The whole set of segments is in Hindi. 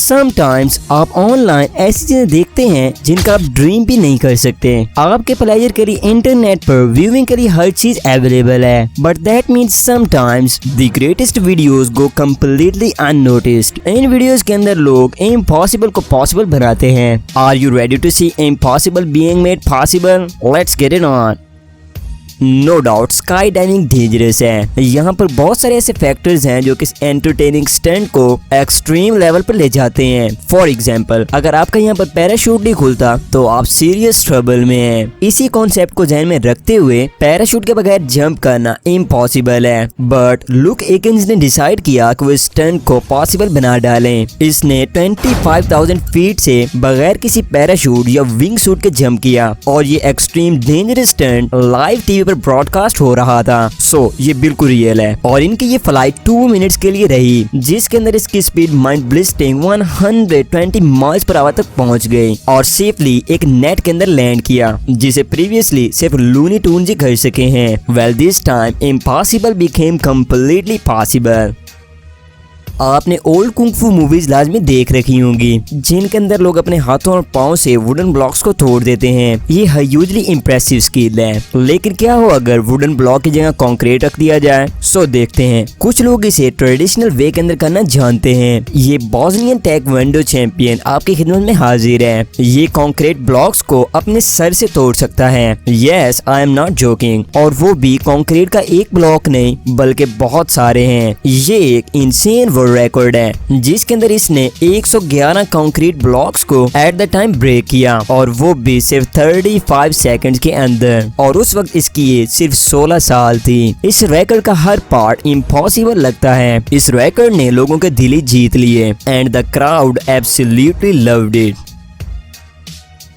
समटाइम्स आप ऑनलाइन ऐसी चीजें देखते हैं जिनका आप ड्रीम भी नहीं कर सकते। आपके प्लेजर के लिए इंटरनेट पर व्यूइंग के लिए हर चीज अवेलेबल है, but that means sometimes the greatest videos go completely unnoticed. इन वीडियोस के अंदर लोग इम्पॉसिबल को पॉसिबल बनाते हैं। Are you ready to see impossible being made possible? Let's get it on. No doubt skydiving dangerous है। यहाँ पर बहुत सारे ऐसे फैक्टर्स हैं जो कि एंटरटेनिंग स्टंट को एक्सट्रीम लेवल पर ले जाते हैं। फॉर एग्जांपल, अगर आपका यहाँ पर पैराशूट नहीं खुलता तो आप सीरियस ट्रबल में हैं। इसी कॉन्सेप्ट को ध्यान में रखते हुए पैराशूट के बगैर जंप करना इम्पॉसिबल है, बट लुक एकिंस ने डिसाइड किया कि वो स्टंट को पॉसिबल बना डालें। इसने 25,000 फीट से बगैर किसी पैराशूट या विंग सूट के जंप किया और ये extreme dangerous stunt live TV broadcast हो रहा था। सो ये बिल्कुल रियल है। और इनकी ये फ्लाइट 2 मिनट्स के लिए रही, जिसके अंदर इसकी speed mind blistering 120 miles per hour तक पहुंच गई और सेफली एक नेट के अंदर लैंड किया, जिसे प्रीवियसली सिर्फ लूनी टून्स ही कर सके हैं। Well this time impossible became completely possible. आपने ओल्ड कुंग-फू मूवीज लाजमी देख रखी होंगी, जिनके अंदर लोग अपने हाथों और पाँव से वुडन ब्लॉक्स को तोड़ देते हैं। ये ह्यूजली इम्प्रेसिव स्किल है, लेकिन क्या हो अगर वुडन ब्लॉक की जगह कंक्रीट रख दिया जाए? सो देखते हैं। कुछ लोग इसे ट्रेडिशनल वे के अंदर करना जानते हैं। ये बॉस्नियन टेक्वांडो चैंपियन आपकी खिदमत में हाजिर है। ये कंक्रीट ब्लॉक्स को अपने सर से तोड़ सकता है। Yes, I am not joking. और वो भी कंक्रीट का एक ब्लॉक नहीं बल्कि बहुत सारे हैं। ये एक इंसेन रिकॉर्ड है जिसके अंदर इसने 111 कंक्रीट ब्लॉक्स को एट द टाइम ब्रेक किया, और वो भी सिर्फ 35 सेकंड्स के अंदर। और उस वक्त इसकी एज सिर्फ 16 साल थी। इस रिकॉर्ड का हर पार्ट इम्पॉसिबल लगता है। इस रिकॉर्ड ने लोगों के दिल ही जीत लिए and the crowd absolutely loved it.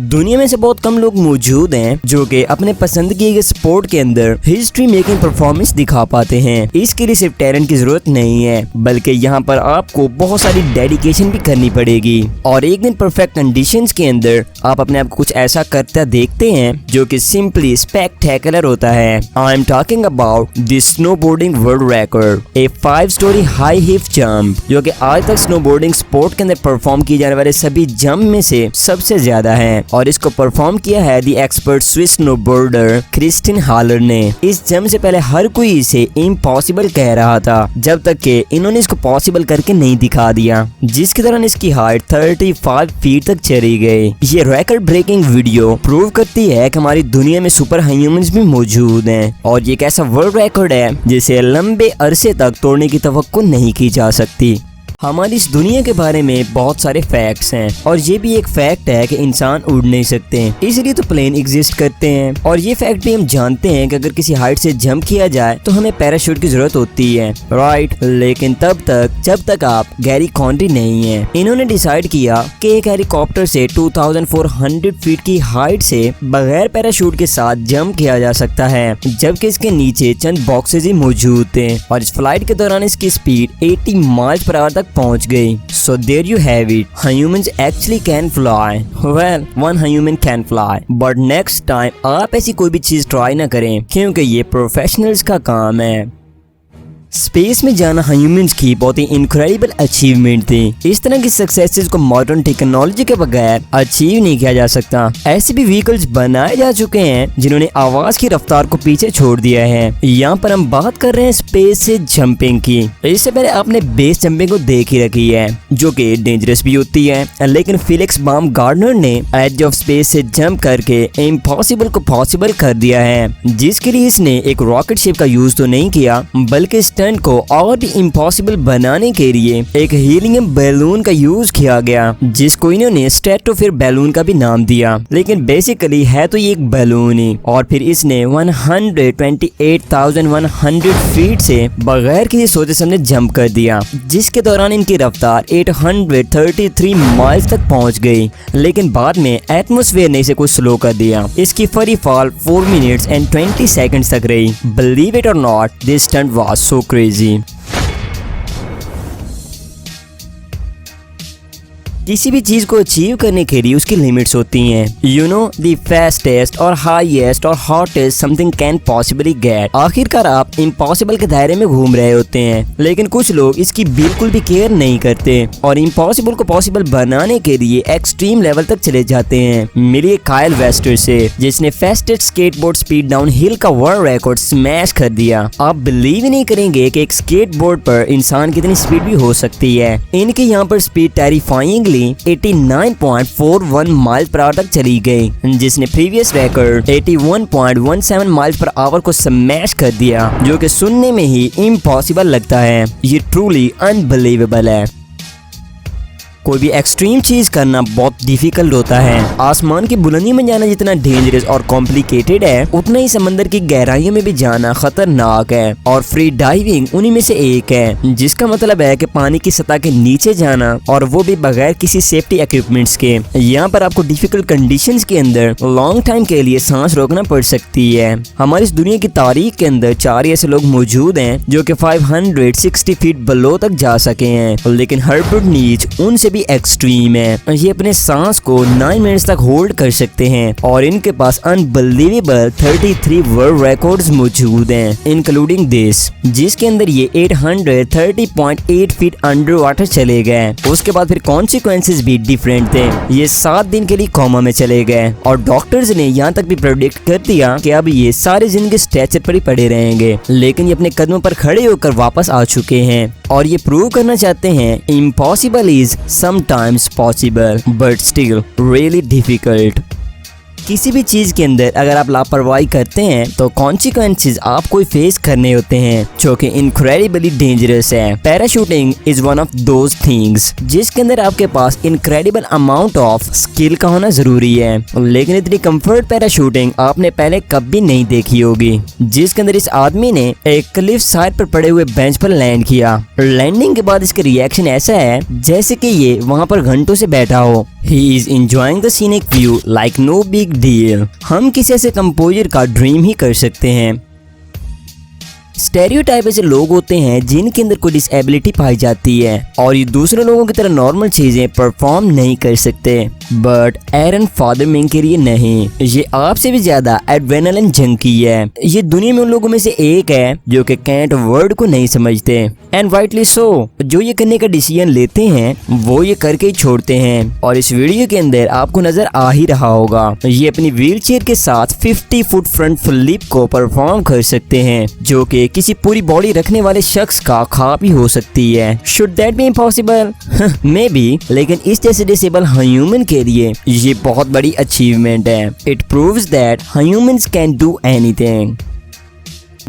दुनिया में से बहुत कम लोग मौजूद हैं जो कि अपने पसंद किए गए स्पोर्ट के अंदर हिस्ट्री मेकिंग परफॉर्मेंस दिखा पाते हैं। इसके लिए सिर्फ टैलेंट की जरूरत नहीं है, बल्कि यहाँ पर आपको बहुत सारी डेडिकेशन भी करनी पड़ेगी। और एक दिन परफेक्ट कंडीशंस के अंदर आप अपने आप को कुछ ऐसा करता देखते हैं जो कि सिंपली स्पेक्टेकुलर होता है। I am talking about the snowboarding world record, A 5 story high hip jump, जो कि आज तक स्नोबोर्डिंग स्पोर्ट के अंदर परफॉर्म किए जाने वाले सभी जंप में से सबसे ज्यादा है। और इसको परफॉर्म किया है the expert Swiss snowboarder Kristin Haller ने। इस जंप से पहले हर कोई इसे इम्पॉसिबल कह रहा था, जब तक कि इन्होंने इसको पॉसिबल करके नहीं दिखा दिया, जिसके दौरान इसकी हाइट 35 फीट तक चली गई। ये रिकॉर्ड ब्रेकिंग वीडियो प्रूव करती है कि हमारी दुनिया में सुपर ह्यूमंस भी मौजूद हैं, और ये एक ऐसा वर्ल्ड रिकॉर्ड है जिसे लंबे अरसे तक तोड़ने की तवक्को नहीं की जा सकती। हमारी इस दुनिया के बारे में बहुत सारे फैक्ट्स हैं, और ये भी एक फैक्ट है कि इंसान उड़ नहीं सकते, इसलिए तो प्लेन एग्जिस्ट करते हैं। और ये फैक्ट भी हम जानते हैं कि अगर किसी हाइट से जंप किया जाए तो हमें पैराशूट की जरूरत होती है, राइट? लेकिन तब तक जब तक आप गैरी कॉन्ड्री नहीं है। इन्होंने डिसाइड किया कि एक हेलीकॉप्टर से 2400 फीट की हाइट से बगैर पैराशूट के साथ जंप किया जा सकता है, जबकि इसके नीचे चंद बॉक्सेज ही मौजूद थे। और इस फ्लाइट के दौरान इसकी स्पीड 80 माइल्स पर आवर तक पहुंच गई। So there you have it. Humans actually can fly. Well, one human can fly. But next time आप ऐसी कोई भी चीज ट्राई ना करें, क्योंकि ये प्रोफेशनल्स का काम है। स्पेस में जाना ह्यूमंस की बहुत ही इनक्रेडिबल अचीवमेंट थी। इस तरह की सक्सेसेस को मॉडर्न टेक्नोलॉजी के बगैर अचीव नहीं किया जा सकता। ऐसे भी व्हीकल्स बनाए जा चुके हैं जिन्होंने आवाज की रफ्तार को पीछे छोड़ दिया है। यहाँ पर हम बात कर रहे हैं स्पेस से जंपिंग की। इससे पहले आपने बेस जंपिंग को देख ही रखी है, जो कि डेंजरस भी होती है, लेकिन फेलिक्स बामगार्डनर ने एज ऑफ स्पेस से जंप करके इम्पॉसिबल को पॉसिबल कर दिया है, जिसके लिए इसने एक रॉकेट शिप का यूज तो नहीं किया, बल्कि को और भी इम्पॉसिबल बनाने के लिए एक हीलियम बैलून का यूज किया गया, जिसको इन्होंने स्ट्रेटोस्फीयर बैलून का भी नाम दिया। लेकिन बेसिकली है तो ये एक बैलून ही। और फिर इसने 128,100 फीट से बगैर किसी सोचे समझे जंप कर दिया, जिसके दौरान इनकी रफ्तार 833 माइल्स तक पहुंच गई। लेकिन बाद में एटमॉस्फेयर ने इसे कुछ स्लो कर दिया। इसकी free fall 4 minutes and 20 seconds तक रही। बिलीव इट और not, this stunt was so crazy. किसी भी चीज को अचीव करने के लिए उसकी लिमिट्स होती हैं। यू नो द फास्टेस्ट और हाईएस्ट और hottest something can possibly get. आखिरकार आप इम्पॉसिबल के दायरे में घूम रहे होते हैं, लेकिन कुछ लोग इसकी बिल्कुल भी केयर नहीं करते और इम्पॉसिबल को पॉसिबल बनाने के लिए एक्सट्रीम लेवल तक चले जाते हैं। मिलिए काइल वेस्टर से, जिसने fastest skateboard speed down hill का वर्ल्ड रिकॉर्ड स्मैश कर दिया। आप बिलीव ही नहीं करेंगे कि एक स्केटबोर्ड पर इंसान कितनी स्पीड भी हो सकती है। इनके यहाँ पर स्पीड टेरिफाइंगली 89.41 माइल पर आवर तक चली गई, जिसने previous record 81.17 mile per hour को स्मैश कर दिया, जो कि सुनने में ही इम्पॉसिबल लगता है। ये ट्रूली अनबिलीवेबल है। कोई भी एक्सट्रीम चीज करना बहुत डिफिकल्ट होता है। आसमान की बुलंदी में जाना जितना डेंजरस और कॉम्प्लिकेटेड है, उतना ही समंदर की गहराइयों में भी जाना खतरनाक है। और फ्री डाइविंग उन्हीं में से एक है, जिसका मतलब है कि पानी की सतह के नीचे जाना, और वो भी बगैर किसी सेफ्टी इक्विपमेंट्स के। यहाँ पर आपको डिफिकल्ट कंडीशंस के अंदर लॉन्ग टाइम के लिए सांस रोकना पड़ सकती है। हमारी इस दुनिया की तारीख के अंदर 4 ऐसे लोग मौजूद हैं जो कि 560 फीट बिलो तक जा सके हैं, लेकिन हरबर्ट नीच उनसे भी एक्सट्रीम है। ये अपने सांस को 9 मिनट्स तक होल्ड कर सकते हैं और इनके पास अनबिलीवेबल 33 वर्ल्ड रिकॉर्ड्स मौजूद हैं, इंक्लूडिंग दिस, जिसके अंदर ये 830.8 फीट अंडर वाटर चले गए। उसके बाद फिर कॉन्सिक्वेंसेस भी डिफरेंट थे। ये 7 दिन के लिए कोमा में चले गए और डॉक्टर्स ने यहाँ तक भी प्रेडिक्ट कर दिया कि अब ये सारे जिंदगी स्ट्रेचर पर ही पड़े रहेंगे, लेकिन ये अपने कदमों पर खड़े होकर वापस आ चुके हैं और ये प्रूव करना चाहते हैं impossible is sometimes possible but still really difficult। किसी भी चीज के अंदर अगर आप लापरवाही करते हैं तो कॉन्सिक्वेंसेस आपको ही फेस करने होते हैं, जो कि इनक्रेडिबली डेंजरस है। Parachuting is one of those things जिसके अंदर आपके पास इनक्रेडिबल अमाउंट ऑफ स्किल का होना जरूरी है, लेकिन इतनी कंफर्ट पैराशूटिंग आपने पहले कभी नहीं देखी होगी, जिसके अंदर इस आदमी ने एक क्लिफ साइड पर पड़े हुए बेंच पर लैंड किया। लैंडिंग के बाद इसका रिएक्शन ऐसा है जैसे कि ये वहां पर घंटों से बैठा हो। He is enjoying the scenic view like no big deal। हम किसी ऐसे कंपोजर का ड्रीम ही कर सकते हैं। स्टेरियोटाइप ऐसे लोग होते हैं जिनके अंदर कोई डिसेबिलिटी पाई जाती है और ये दूसरे लोगों की तरह नॉर्मल चीजें परफॉर्म नहीं कर सकते, बट एरन फादरमिंग के लिए नहीं, ये आपसे भी ज्यादा एड्रेनलिन जंकी है। ये दुनिया में उन लोगों में से एक है जो कि कैंट वर्ड को नहीं समझते, एंड राइटली सो। जो ये करने का डिसीजन लेते हैं वो ये करके ही छोड़ते हैं, और इस वीडियो के अंदर आपको नजर आ ही रहा होगा ये अपनी व्हीलचेयर के साथ 50 फुट फ्रंट फ्लिप को परफॉर्म कर सकते हैं, जो कि किसी पूरी बॉडी रखने वाले शख्स का ख्वाब भी हो सकती है। Should that B impossible? May be, लेकिन इस जैसे डिसेबल ह्यूमन के लिए ये बहुत बड़ी अचीवमेंट है। It proves that humans can do anything.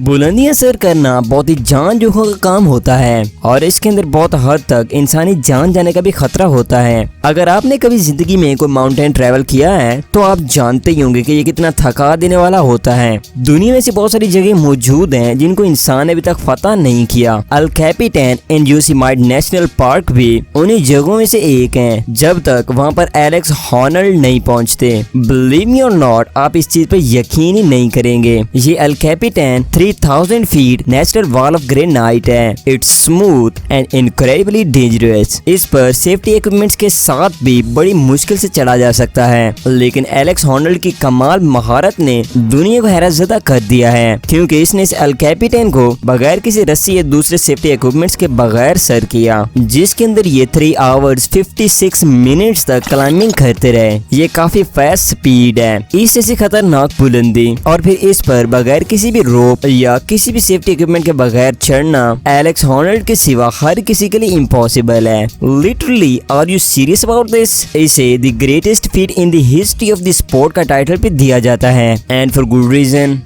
बुलंदियां सर करना बहुत ही जान जोखिम का काम होता है और इसके अंदर बहुत हद तक इंसानी जान जाने का भी खतरा होता है। अगर आपने कभी जिंदगी में कोई माउंटेन ट्रैवल किया है तो आप जानते ही होंगे कि ये कितना थका देने वाला होता है। दुनिया में से बहुत सारी जगह मौजूद हैं जिनको इंसान ने अभी तक फतह नहीं किया। अल कैपिटन एंड योसेमाइट नेशनल पार्क भी उन्हीं जगहों में से एक है, जब तक वहाँ पर एलेक्स हॉनल्ड नहीं पहुँचते। बिलीव मी और नॉट, आप इस चीज पर यकीन ही नहीं करेंगे। ये El Capitan 3000 feet natural wall of granite है। It's smooth and incredibly dangerous. इस पर सेफ्टी इक्विपमेंट्स के साथ भी बड़ी मुश्किल से चढ़ा जा सकता है, लेकिन एलेक्स हॉनल्ड की कमाल महारत ने दुनिया को हैरतज़दा कर दिया है, क्योंकि इसने इस अल कैपिटन को बगैर किसी रस्सी या दूसरे सेफ्टी इक्विपमेंट्स के बगैर सर किया, जिसके अंदर ये 3 आवर्स 56 मिनट्स तक क्लाइंबिंग करते रहे। ये काफी फास्ट स्पीड है, इस जैसी खतरनाक बुलंदी, और फिर इस पर बगैर किसी भी रोप या किसी भी सेफ्टी इक्विपमेंट के बगैर चढ़ना एलेक्स हॉनल्ड के सिवा हर किसी के लिए इम्पॉसिबल है। Literally, are you serious about this? इसे the greatest feat in the history of the sport का टाइटल भी दिया जाता है, एंड फॉर गुड रीजन।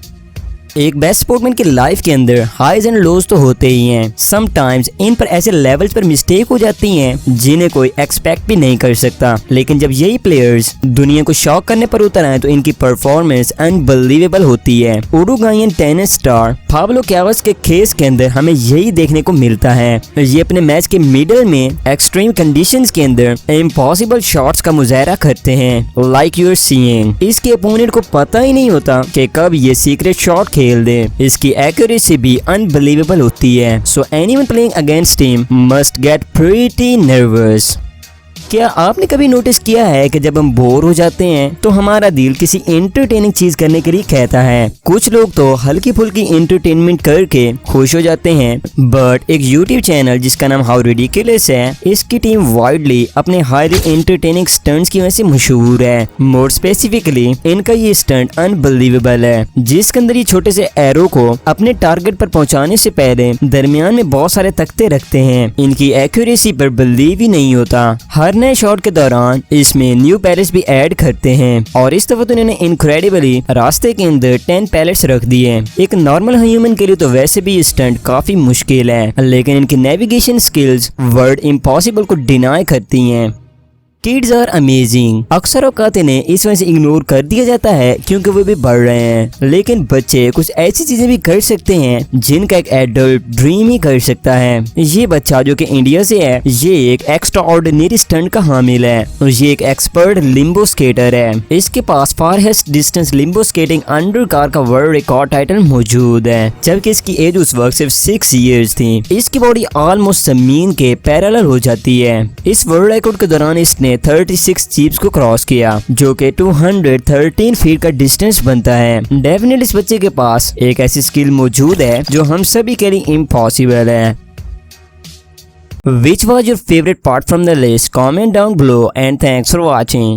एक बेस्ट स्पोर्टमैन की लाइफ के अंदर हाईज एंड लोज तो होते ही हैं। समटाइम्स इन पर ऐसे लेवल्स पर मिस्टेक हो जाती हैं जिन्हें कोई एक्सपेक्ट भी नहीं कर सकता, लेकिन जब यही प्लेयर्स दुनिया को शॉक करने पर उतर आए तो इनकी परफॉर्मेंस अनबिलीवेबल होती है। उरुग्वायन टेनिस स्टार पाब्लो कैवास के केस के अंदर हमें यही देखने को मिलता है। ये अपने मैच के मिडल में एक्सट्रीम कंडीशंस के अंदर इम्पॉसिबल शॉट्स का मुजाहरा करते हैं, लाइक यू आर सीइंग। इसके अपोनेंट को पता ही नहीं होता कि कब ये सीक्रेट शॉट खेल दे। इसकी एक्यूरेसी भी अनबिलीवेबल होती है, so anyone playing against him must get pretty nervous. क्या आपने कभी नोटिस किया है कि जब हम बोर हो जाते हैं तो हमारा दिल किसी एंटरटेनिंग चीज करने के लिए कहता है। कुछ लोग तो हल्की फुल्की एंटरटेनमेंट करके खुश हो जाते हैं, बट एक यूट्यूब चैनल जिसका नाम हाउ रिडिकुलस है, इसकी टीम वाइडली अपने हाईली एंटरटेनिंग स्टंट्स की वजह से मशहूर है। मोर स्पेसिफिकली इनका ये स्टंट अनबिलीवेबल है, जिसके अंदर ये छोटे से एरो को अपने टारगेट पर पहुंचाने से पहले दरमियान में बहुत सारे तख्ते रखते हैं। इनकी एक्यूरेसी पर बिलीव ही नहीं होता। हर नए शॉट के दौरान इसमें न्यू पैलेट्स भी ऐड करते हैं और इस दफा तो इन्होंने इनक्रेडिबली रास्ते के अंदर 10 पैलेट्स रख दिए। एक नॉर्मल ह्यूमन के लिए तो वैसे भी ये स्टंट काफी मुश्किल है, लेकिन इनकी नेविगेशन स्किल्स वर्ड इम्पॉसिबल को डिनाई करती हैं। Kids are amazing. अक्सर औकात इन्हें इस वजह से इग्नोर कर दिया जाता है क्योंकि वो भी बढ़ रहे हैं, लेकिन बच्चे कुछ ऐसी चीजें भी कर सकते हैं जिनका एक एडल्ट ड्रीम ही कर सकता है। ये बच्चा जो कि इंडिया से है, ये एक एक्स्ट्रा ऑर्डिनरी स्टंट का हामिल है और ये एक एक्सपर्ट लिम्बो स्केटर है। इसके पास farthest distance limbo skating under car का वर्ल्ड रिकॉर्ड टाइटल मौजूद है, जबकि इसकी एज उस वक्त सिर्फ 6 इयर्स थी। इसकी बॉडी ऑलमोस्ट जमीन के पैरेलल हो जाती है। इस वर्ल्ड रिकॉर्ड के दौरान इसने 36 जीप्स को क्रॉस किया, जो कि 213 फीट का डिस्टेंस बनता है। डेफिनेटली इस बच्चे के पास एक ऐसी स्किल मौजूद है जो हम सभी के लिए इम्पॉसिबल है। Which was your favorite part from the list? Comment down below and thanks for watching.